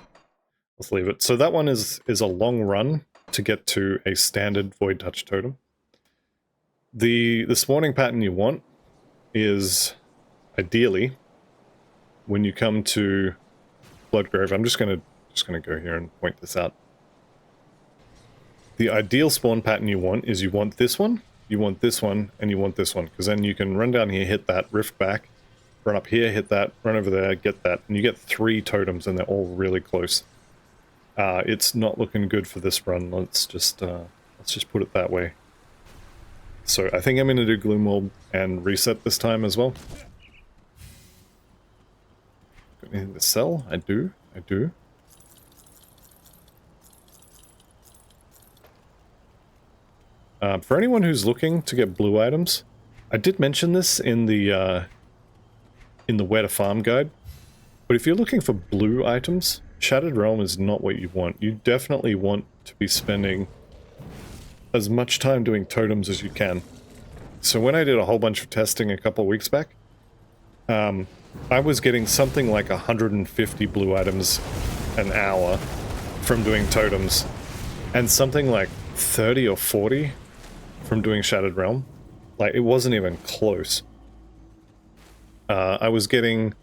leave it. So that one is a long run to get to a standard Void Touch totem. The spawning pattern you want is ideally when you come to Bloodgrave. I'm just gonna go here and point this out. The ideal spawn pattern you want is you want this one, you want this one, and you want this one. Because then you can run down here, hit that, rift back, run up here, hit that, run over there, get that. And you get 3 totems and they're all really close. It's not looking good for this run. Let's just put it that way. So I think I'm going to do Gloom Orb and reset this time as well. Got anything to sell? I do. For anyone who's looking to get blue items, I did mention this in the Where to Farm guide, but if you're looking for blue items, Shattered Realm is not what you want. You definitely want to be spending as much time doing totems as you can. So when I did a whole bunch of testing a couple of weeks back, I was getting something like 150 blue items an hour from doing totems, and something like 30 or 40 from doing Shattered Realm. Like, it wasn't even close. I was getting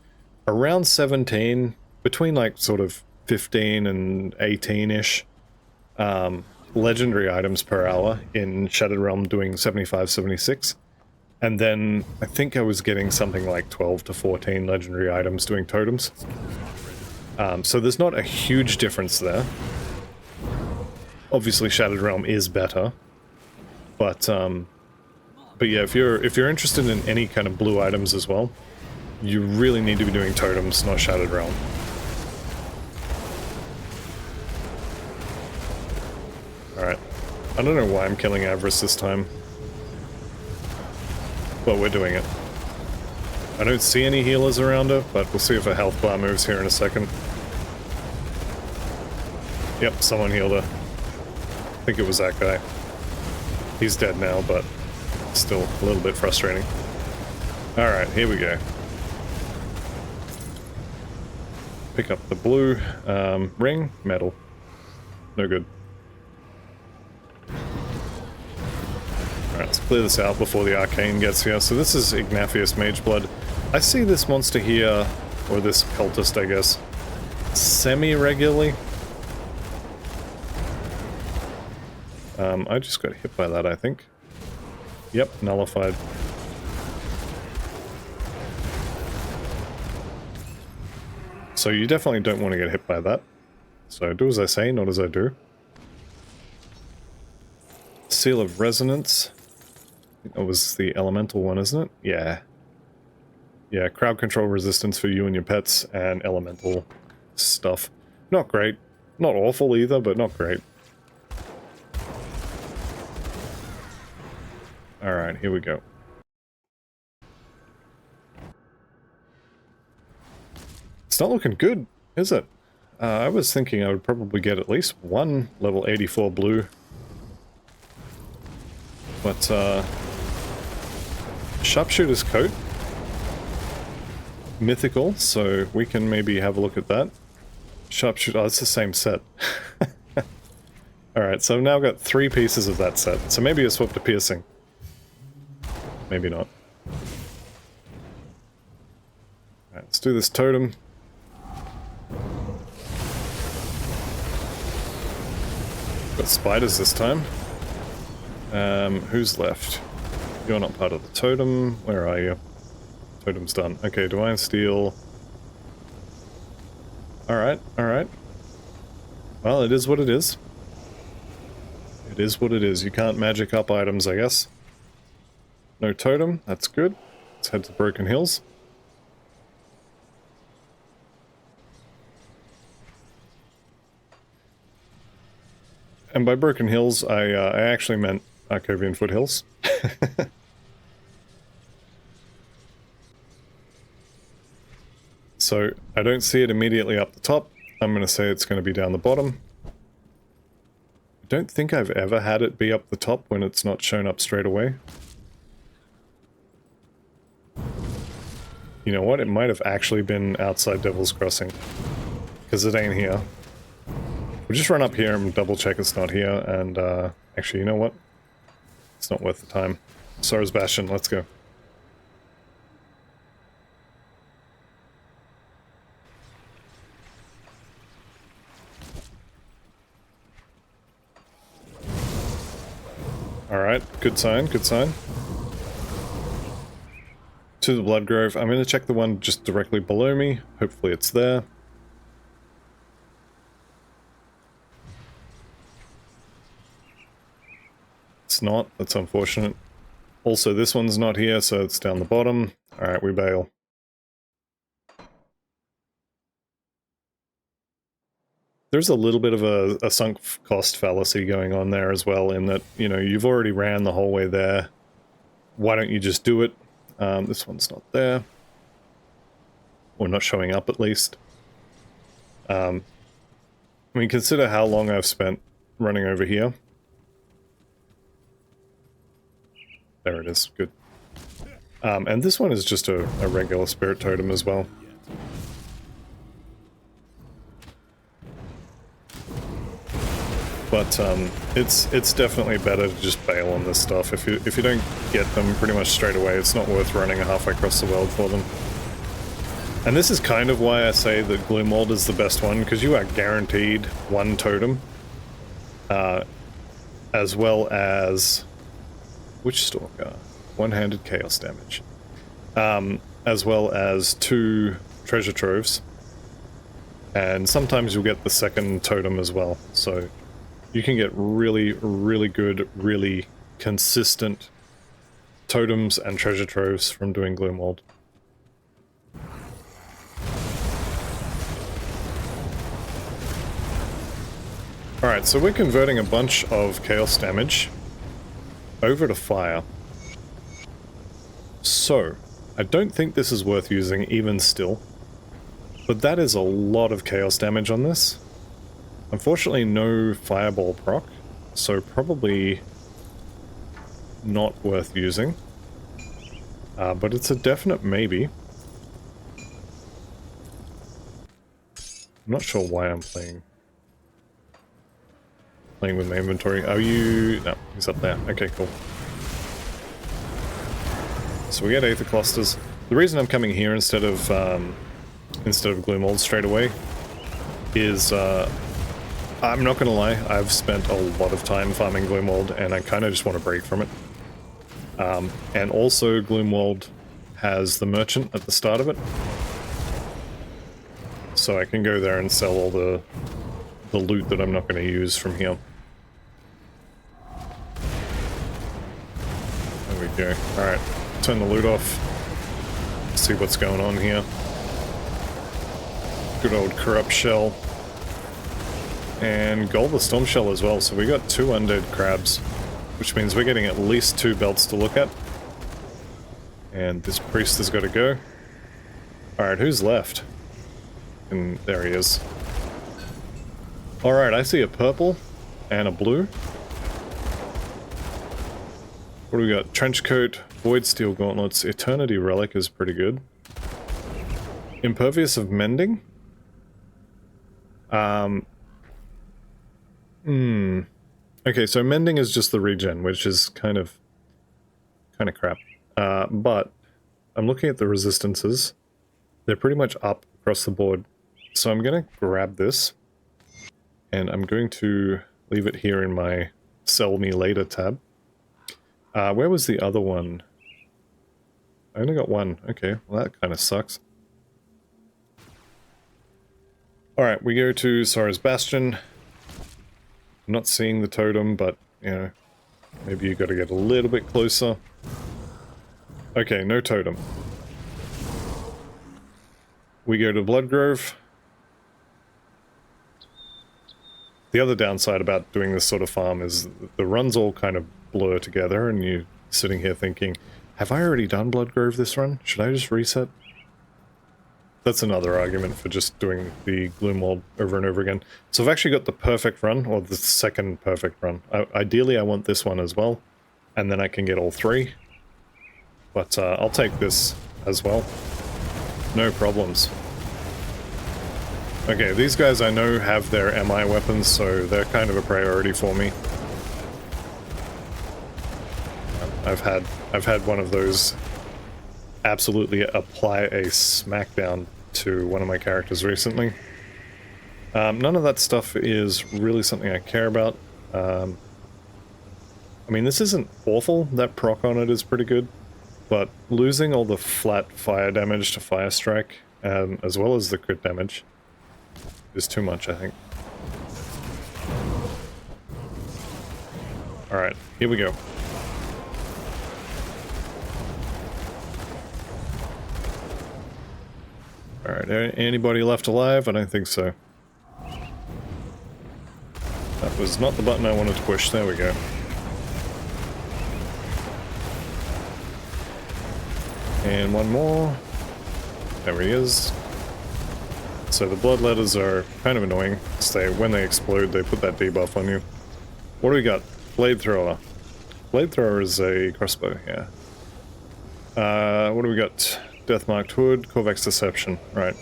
around 17, between like sort of 15 and 18-ish legendary items per hour in Shattered Realm doing 75, 76. And then I think I was getting something like 12 to 14 legendary items doing totems. So there's not a huge difference there. Obviously Shattered Realm is better. But yeah, if you're interested in any kind of blue items as well, you really need to be doing totems, not Shattered Realm. Alright. I don't know why I'm killing Avarice this time, but we're doing it. I don't see any healers around her, but we'll see if a health bar moves here in a second. Yep, someone healed her. I think it was that guy. He's dead now, but still a little bit frustrating. Alright, here we go. Pick up the blue ring, metal. No good. Alright, let's clear this out before the arcane gets here. So this is Ignafius Mageblood. I see this monster here, or this cultist, I guess, semi-regularly. I just got hit by that, I think. Yep, nullified. So you definitely don't want to get hit by that. So do as I say, not as I do. Seal of Resonance. I think that was the elemental one, isn't it? Yeah. Yeah, crowd control resistance for you and your pets, and elemental stuff. Not great. Not awful either, but not great. Alright, here we go. It's not looking good, is it? I was thinking I would probably get at least one level 84 blue. But, Sharpshooter's Coat. Mythical, so we can maybe have a look at that. Sharpshooter, oh, it's the same set. Alright, so I've now got 3 pieces of that set, so maybe I swap to Piercing. Maybe not. Alright, let's do this totem. Got spiders this time. Who's left? You're not part of the totem. Where are you? Totem's done. Okay, Divine Steel. Alright, alright. Well, it is what it is. It is what it is. You can't magic up items, I guess. No totem, that's good. Let's head to Broken Hills. And by Broken Hills, I actually meant Arcovian Foothills. So, I don't see it immediately up the top. I'm going to say it's going to be down the bottom. I don't think I've ever had it be up the top when it's not shown up straight away. You know what? It might have actually been outside Devil's Crossing. Because it ain't here. We'll just run up here and double check it's not here, and actually, you know what? It's not worth the time. Sora's Bastion, let's go. Alright, good sign, good sign. To the Blood Grove. I'm going to check the one just directly below me. Hopefully it's there. It's not. That's unfortunate. Also, this one's not here, so it's down the bottom. Alright, we bail. There's a little bit of a sunk cost fallacy going on there as well, in that, you know, you've already ran the whole way there. Why don't you just do it? This one's not there. Or not showing up, at least. I mean, consider how long I've spent running over here. There it is, good. And this one is just a regular spirit totem as well. But it's definitely better to just bail on this stuff. If you don't get them pretty much straight away, it's not worth running halfway across the world for them. And this is kind of why I say that Gloomwald is the best one, because you are guaranteed one totem, as well as Witch Stalker, one-handed chaos damage, as well as 2 treasure troves, and sometimes you'll get the second totem as well. So you can get really, really good, really consistent totems and treasure troves from doing Gloomwald. Alright, so we're converting a bunch of chaos damage over to fire. So, I don't think this is worth using even still, but that is a lot of chaos damage on this. Unfortunately, no fireball proc, so probably not worth using. But it's a definite maybe. I'm not sure why I'm playing with my inventory. Are you... No, he's up there. Okay, cool. So we get Aether Clusters. The reason I'm coming here instead of Gloomwald straight away is, I'm not gonna lie, I've spent a lot of time farming Gloomwald and I kind of just want to break from it. And also Gloomwald has the merchant at the start of it. So I can go there and sell all the loot that I'm not going to use from here. There we go. Alright, turn the loot off. See what's going on here. Good old Corrupt Shell. And Gold the Storm Shell as well, so we got 2 undead crabs, which means we're getting at least 2 belts to look at. And this priest has got to go. Alright, who's left? And there he is. Alright, I see a purple and a blue. What do we got? Trenchcoat, Void Steel Gauntlets, Eternity Relic is pretty good. Impervious of Mending? Okay, so Mending is just the regen, which is kind of crap. But I'm looking at the resistances. They're pretty much up across the board. So I'm going to grab this. And I'm going to leave it here in my Sell Me Later tab. Where was the other one? I only got one. Okay, well that kind of sucks. Alright, we go to Sora's Bastion. I'm not seeing the totem, but, you know, maybe you got to get a little bit closer. Okay, no totem. We go to Bloodgrove. The other downside about doing this sort of farm is the runs all kind of blur together, and you're sitting here thinking, have I already done Bloodgrove this run? Should I just reset? That's another argument for just doing the Gloomwald over and over again. So I've actually got the perfect run, or the second perfect run. Ideally I want this one as well, and then I can get all 3. But I'll take this as well. No problems. Okay, these guys I know have their MI weapons, so they're kind of a priority for me. I've had one of those absolutely apply a smackdown to one of my characters recently. None of that stuff is really something I care about. I mean, this isn't awful. That proc on it is pretty good. But losing all the flat fire damage to Fire Strike, as well as the crit damage, is too much, I think. Alright, here we go. Alright, anybody left alive? I don't think so. That was not the button I wanted to push. There we go. And one more. There he is. So the blood letters are kind of annoying. When they explode, they put that debuff on you. What do we got? Blade Thrower. Blade Thrower is a crossbow, yeah. What do we got? Deathmarked Hood, Corvax Deception. Right.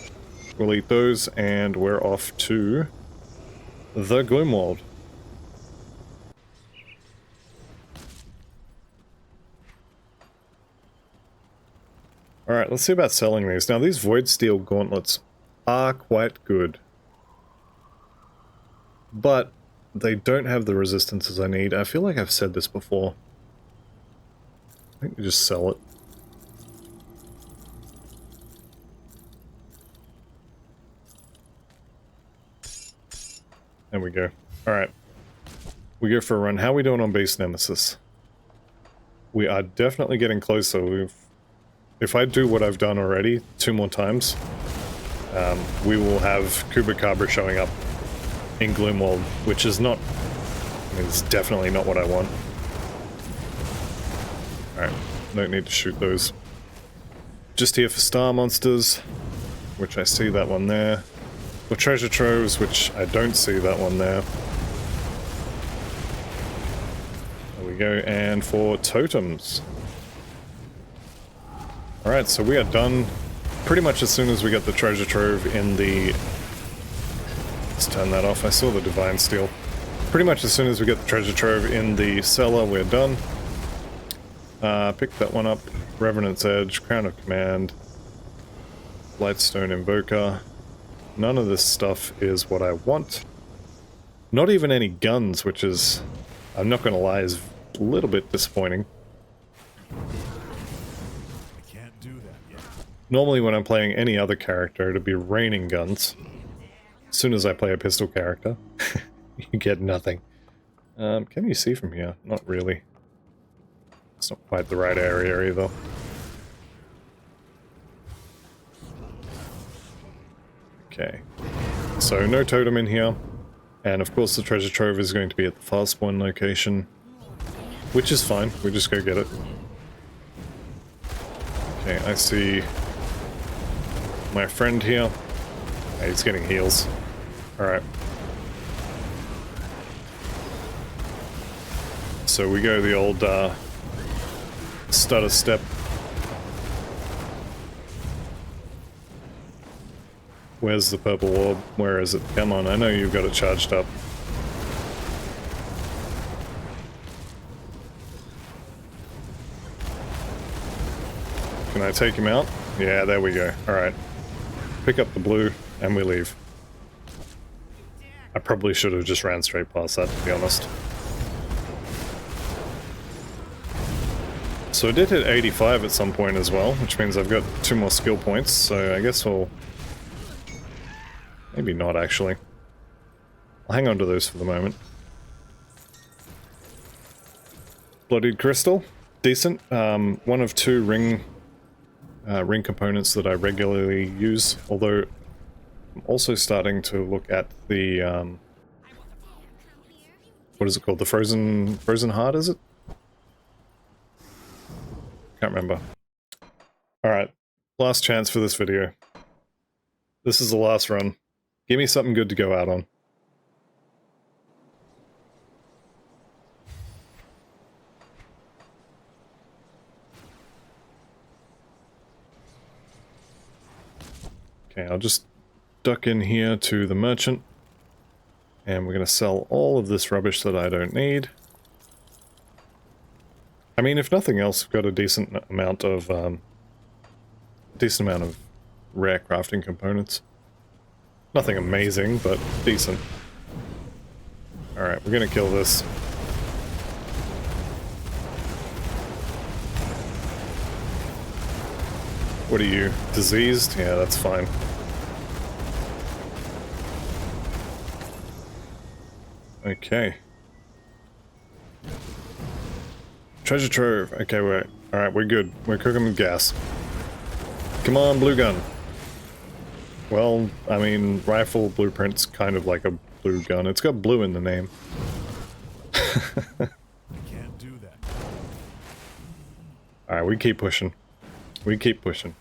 We'll eat those, and we're off to the Gloomwald. Alright, let's see about selling these. Now, these Void Steel gauntlets are quite good. But they don't have the resistances I need. I feel like I've said this before. I think we just sell it. There we go. Alright. We go for a run. How are we doing on base Nemesis? We are definitely getting closer. If I do what I've done already 2 more times, we will have Kubikabra showing up in Gloomwald, which is not... I mean, it's definitely not what I want. Alright, don't need to shoot those. Just here for star monsters, which I see that one there. For treasure troves, which I don't see that one there. There we go, and for totems. Alright, so we are done pretty much as soon as we get the treasure trove in the... Let's turn that off, I saw the Divine Steel. Pretty much as soon as we get the treasure trove in the cellar, we're done. Pick that one up. Revenant's Edge, Crown of Command, Lightstone Invoker. None of this stuff is what I want. Not even any guns, which is, I'm not gonna lie, is a little bit disappointing. Normally when I'm playing any other character, it'd be raining guns. As soon as I play a pistol character, you get nothing. Can you see from here? Not really. It's not quite the right area either. Okay. So no totem in here. And of course the treasure trove is going to be at the fast spawn location. Which is fine, we just go get it. Okay, I see my friend here. Hey, he's getting heals. Alright. So we go the old stutter step. Where's the purple orb? Where is it? Come on, I know you've got it charged up. Can I take him out? Yeah, there we go. Alright. Pick up the blue, and we leave. I probably should have just ran straight past that, to be honest. So I did hit 85 at some point as well, which means I've got 2 more skill points, so I guess we'll... Maybe not, actually. I'll hang on to those for the moment. Bloodied Crystal. Decent. One of 2 ring components that I regularly use, although I'm also starting to look at the, what is it called? The Frozen Heart, is it? Can't remember. Alright, last chance for this video. This is the last run. Give me something good to go out on. Okay, I'll just duck in here to the merchant. And we're going to sell all of this rubbish that I don't need. I mean, if nothing else, we've got a decent amount of rare crafting components. Nothing amazing, but decent. Alright, we're gonna kill this. What are you? Diseased? Yeah, that's fine. Okay. Treasure trove. Okay, we're... Alright, we're good. We're cooking with gas. Come on, blue gun. Well, I mean, rifle blueprint's kind of like a blue gun. It's got blue in the name. I can't do that. Alright, we keep pushing. We keep pushing.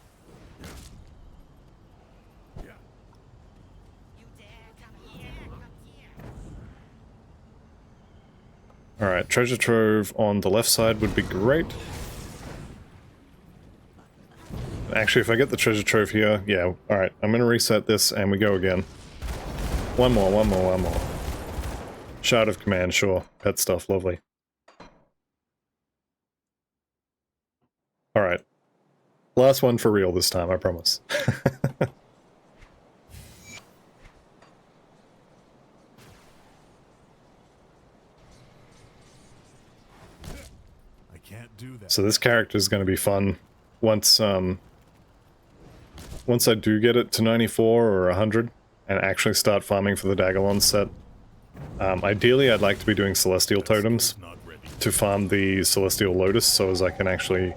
Alright, treasure trove on the left side would be great. Actually, if I get the treasure trove here, yeah, alright, I'm gonna reset this and we go again. One more, one more, one more. Shard of command, sure. Pet stuff, lovely. Alright. Last one for real this time, I promise. I can't do that. So this character is going to be fun once once I do get it to 94 or 100 and actually start farming for the Dagalon set. Ideally, I'd like to be doing Celestial Totems Not ready. to farm the Celestial Lotus so as I can actually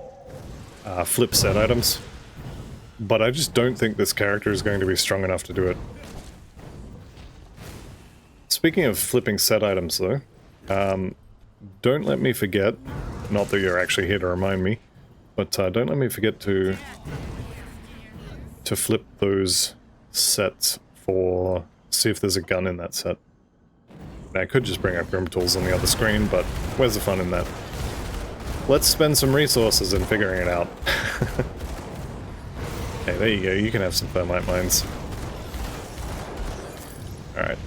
flip set items. But I just don't think this character is going to be strong enough to do it. Speaking of flipping set items though, don't let me forget, not that you're actually here to remind me, but don't let me forget to flip those sets for, see if there's a gun in that set. Now, I could just bring up Grim Tools on the other screen, but where's the fun in that? Let's spend some resources in figuring it out. Okay, there you go, you can have some thermite mines. Alright.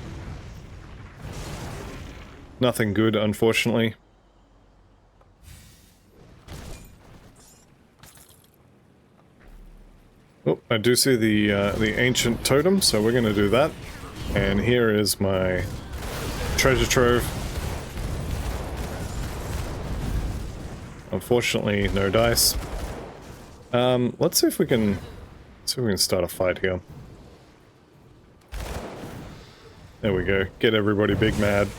Nothing good, unfortunately. Oh, I do see the ancient totem, so we're going to do that. And here is my treasure trove. Unfortunately, no dice. Let's see if we can start a fight here. There we go. Get everybody big mad.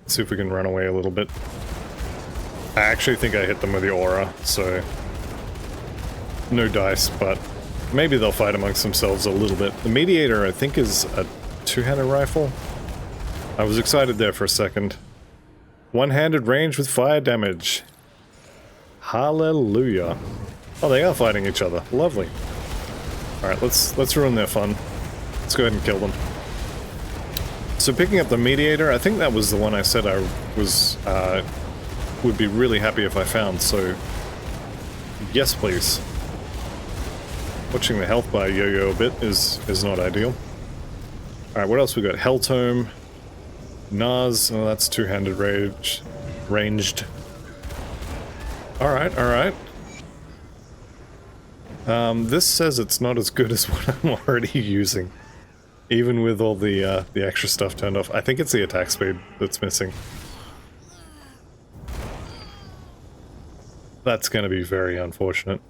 See if we can run away a little bit. I actually think I hit them with the aura, so no dice, but maybe they'll fight amongst themselves a little bit. The Mediator, I think, is a two-handed rifle. I was excited there for a second. One-handed range with fire damage. Hallelujah. Oh, they are fighting each other. Lovely. Alright, let's ruin their fun. Let's go ahead and kill them. So picking up the Mediator, I think that was the one I said I was, would be really happy if I found, so yes please. Watching the health bar yo-yo a bit is not ideal. Alright, what else we got? Helltome, Naz, oh that's two-handed ranged. Alright, alright. This says it's not as good as what I'm already using. Even with all the extra stuff turned off. I think it's the attack speed that's missing. That's gonna be very unfortunate.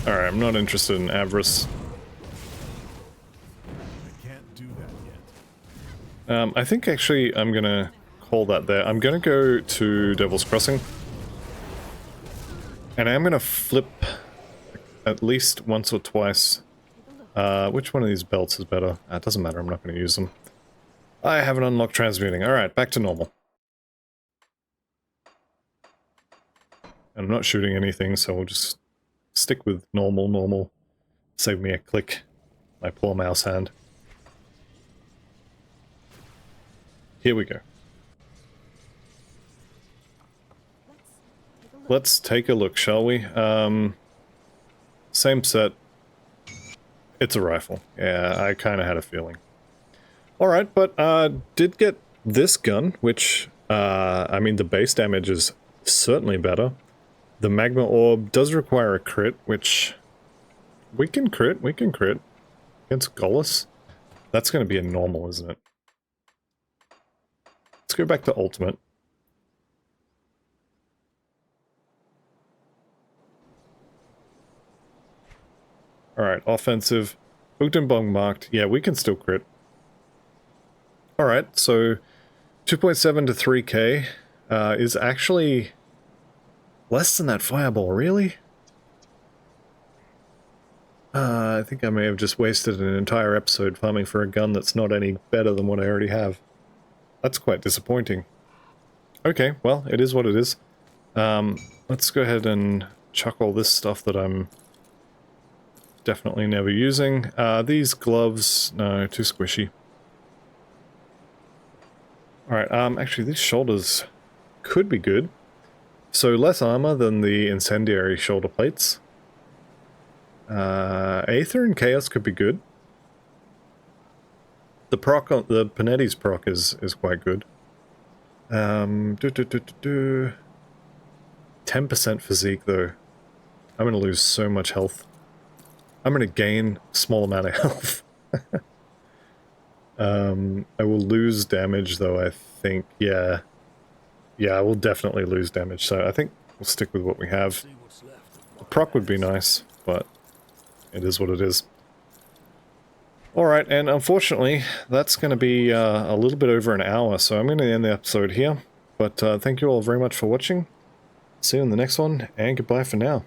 Alright, I'm not interested in Avarice. I can't do that yet. I think actually I'm gonna call that there. I'm gonna go to Devil's Crossing. And I'm gonna flip at least once or twice. Which one of these belts is better? It doesn't matter, I'm not gonna use them. I haven't unlocked transmuting. Alright, back to normal. I'm not shooting anything, so we'll just stick with normal. Save me a click. My poor mouse hand. Here we go. Let's take a look, shall we? Same set. It's a rifle. Yeah, I kind of had a feeling. Alright, but did get this gun, which, I mean, the base damage is certainly better. The magma orb does require a crit, which we can crit against Gollus. That's going to be a normal, isn't it? Let's go back to ultimate. Alright, offensive. Booked and bong marked. Yeah, we can still crit. Alright, so 2.7 to 3k is actually less than that fireball, really? I think I may have just wasted an entire episode farming for a gun that's not any better than what I already have. That's quite disappointing. Okay, well, it is what it is. Let's go ahead and chuck all this stuff that I'm definitely never using. These gloves, no, too squishy. Alright, actually these shoulders could be good. So less armor than the incendiary shoulder plates. Aether and Chaos could be good. The proc, the Panetti's proc is quite good. 10% physique though. I'm gonna lose so much health. I'm gonna gain a small amount of health. I will lose damage though, I think. Yeah. Yeah, I will definitely lose damage, so I think we'll stick with what we have. The proc would be nice, but it is what it is. Alright, and unfortunately, that's going to be a little bit over an hour, so I'm going to end the episode here. But thank you all very much for watching. See you in the next one, and goodbye for now.